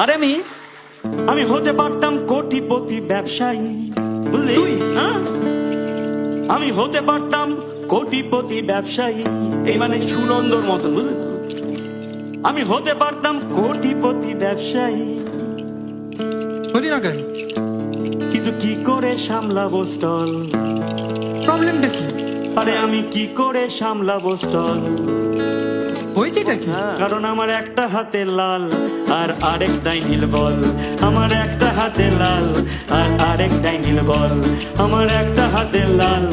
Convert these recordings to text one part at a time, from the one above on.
আরে আমি হতে পারতাম কোটিপতি ব্যবসায়ী, বুঝলি? তুই? হ্যাঁ, আমি হতে পারতাম কোটিপতি ব্যবসায়ী, এই মানে সুনন্দর মতো, বুঝলি? আমি হতে পারতাম কোটিপতি ব্যবসায়ী, হলি না কেন? কিন্তু কি করে সামলাবো স্টল? প্রবলেমটা কি? আরে আমি কি করে সামলাবো স্টল? হয়েছেটা কি? কারণ আমার একটা হাতে লাল আর আরেকটাই নীল বল, আমার একটা হাতে লাল আর আরেকটাই নীল বল, আমার একটা হাতে লাল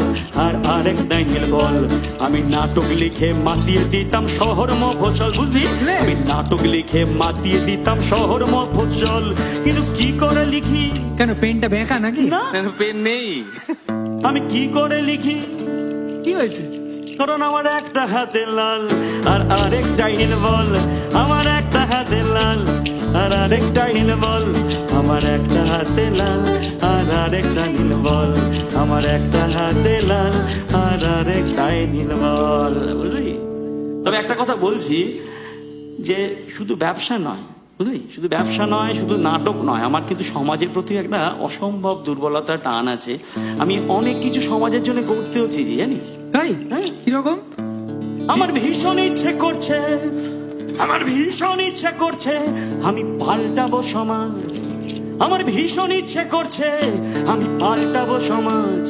আর আরেকটাই নীল বল। আমি নাটক লিখে মাতিয়ে দিতাম শহর মফস্বল, বুঝলি? আমি নাটক লিখে মাতিয়ে দিতাম শহর মফস্বল, কিন্তু কি করে লিখি? কেন, পেনটা বেঁকা নাকি? না, পেন নেই। আমি কি করে লিখি? কি হয়েছে? কারণ আমার একটা হাতে লাল আর আরেকটাই নীল বল, আমার একটা হাতে লাল আর আরেকটাই নীল বল, আমার একটা হাতে লাল আর আরেকটা নীল বল, আমার একটা হাতে লাল আর আরেকটাই নীল বল, বুঝলি? তবে একটা কথা বলছি, যে শুধু ব্যবসা নয়, বুঝলি, শুধু ব্যবসা নয়, শুধু নাটক নয়, আমার কিন্তু সমাজের প্রতি একটা অসম্ভব দুর্বলতা, টান আছে। আমি অনেক কিছু সমাজের জন্য করতেও চেয়েছি, জানিস? তাই? হ্যাঁ। কিরকম? আমার ভীষণ ইচ্ছে করছে, আমার ভীষণ ইচ্ছে করছে আমি পাল্টাবো সমাজ, আমার ভীষণ ইচ্ছে করছে আমি পাল্টাবো সমাজ।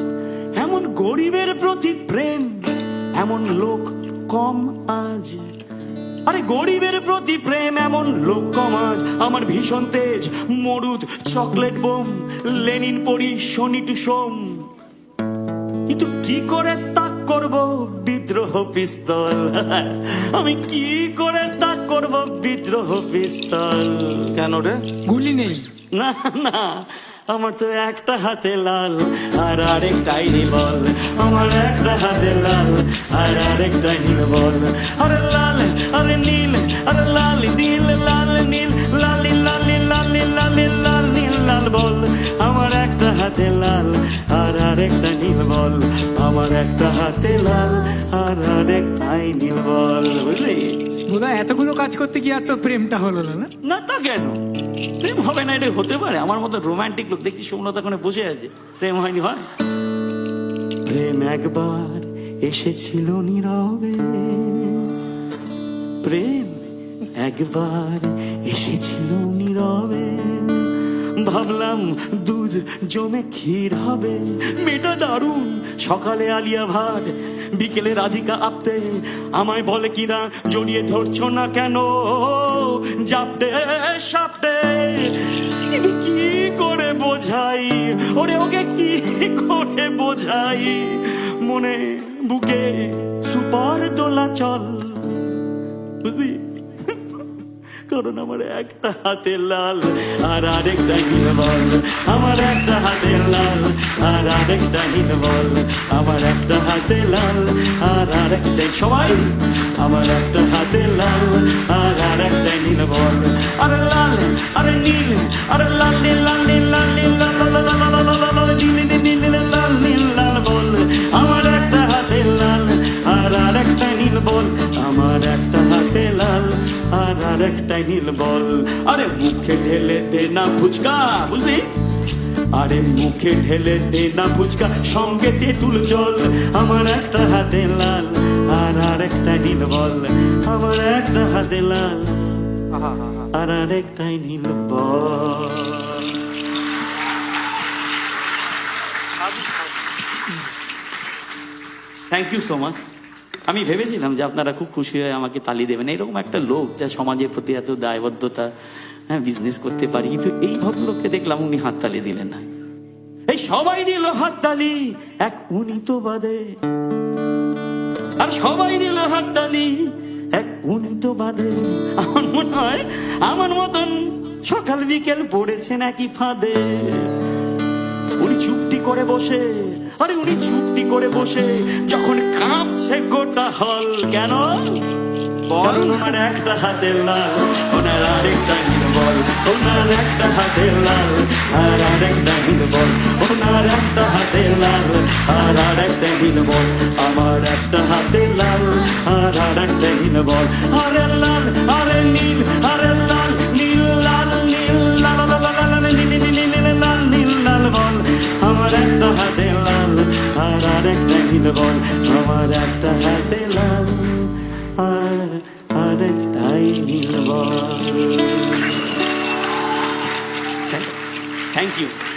এমন গরিবের প্রতি প্রেম, এমন লোক কম আজ, আরে গরিবের প্রতি প্রেম, এমন লোক কম আজ। আমার ভীষণ তেজ, মরুদ, চকলেট বোম, লেনিন পড়ি, শনি টু সোম, কিন্তু কি করে তাক করব বিদ্রোহ পিস্তল? আমি কি করে তাক করব বিদ্রোহ পিস্তল? কেন রে? গুলি নেই? না না, আমার তো একটা হাতে লাল আর আরেকটাই নীল বল, আমার একটা হাতে লাল আর আরেকটাই নীল বল। আরে লাল আরে নীল, আরে লাল নীল, লাল নীল, লাল লাল লাল লাল লাল নীল লাল বল, আমার একটা হাতে লাল আর আরেকটা নীল বল, আমার একটা হাতে লাল আর আরেকটাই নীল বল, বুঝলি? বোধহয় এতগুলো কাজ করতে গিয়ে আর তো প্রেমটা হলো না। না তা কেন? প্রেম হবে না, এটা হতে পারে। আমার মতো রোমান্টিক লোক দেখছি সোমনাথ ওখানে বসে আছে, প্রেম হয়নি? হয়। প্রেম একবার এসেছিল নীরবে, প্রেম একবার এসেছিল নীরবে, ভাবলাম দুধ জমে ক্ষীর হবে, মেয়েটা দারুণ, সকালে আলিয়া ভাট, বিকেলে রাধিকা আপ্তে, আমায় বলে কিনা জড়িয়ে ধরছো না কেন, জাপটে সাপটে, কিন্তু কি করে বোঝাই ওরে, ওকে কি করে বোঝাই, মনে বুকে সুপার দোলা চল, বুঝলি? কারণ আমার একটা হাতে লাল আর আরেকটা নীল বল, আমার একটা হাতে লাল আর আরেকটা নীল বল, আমার একটা হাতে লাল আর আরেকটা, সবাই, আমার একটা হাতে লাল আর আরেকটা নীল বল, আরে লাল আরে নীল, আরে লাল নীল লাল নীল লাল নীল লাল নীল নীল লাল নীল লাল বল, আমার একটা হাতে লাল আর আরেকটা নীল বল, আমার একটা হাতে লাল আর আরেকটাই নীল বল। আরে মুখে ঢেলে দে না ফুচকা, বুঝলি? আরে মুখে ঢেলে দে না ফুচকা, সঙ্গে তেঁতুল জল, আমার একটা হাতে লাল আর আরেকটা নীল বল, আমার একটা হাতে লাল আর আরেকটাই নীল ball. Thank you so much. আমি ভেবেছিলাম যে আপনারা খুব খুশি হয়ে আমাকে তালি দেবেন, এরকম একটা লোক যা সমাজের প্রতি এত দায়বদ্ধতা, হ্যাঁ, বিজনেস করতে পারি, কিন্তু এই ভদ্রলোককে দেখলাম উনি হাততালি দিলেন না। এই সবাই দিল হাততালি, এক উনি তো বাদে, আর সবাই দিল হাততালি, এক উনি তো বাদে। আমার মনে হয় আমার মতন সকাল বিকেল পড়েছেন একই ফাঁদে। উনি চুপটি করে বসে, আরে উনি চুপটি করে বসে, যখন কাঁপছে গোটা হল, কেন? কারণ ওনার একটা হাতে লাল, ওনার আরেকটা নীল বল, ওনার একটা হাতে লাল আর আরেকটা নীল বল, ওনার একটা হাতে লাল আর আরেকটা নীল বল, আমার একটা হাতে লাল আর আরেকটা নীল বল, আরে লাল আরে নীল, আরে লাল নীল লাল নীল নীল বল, আমার একটা হাতে লাল, আর আরেকটাই নীল বল। Thank you.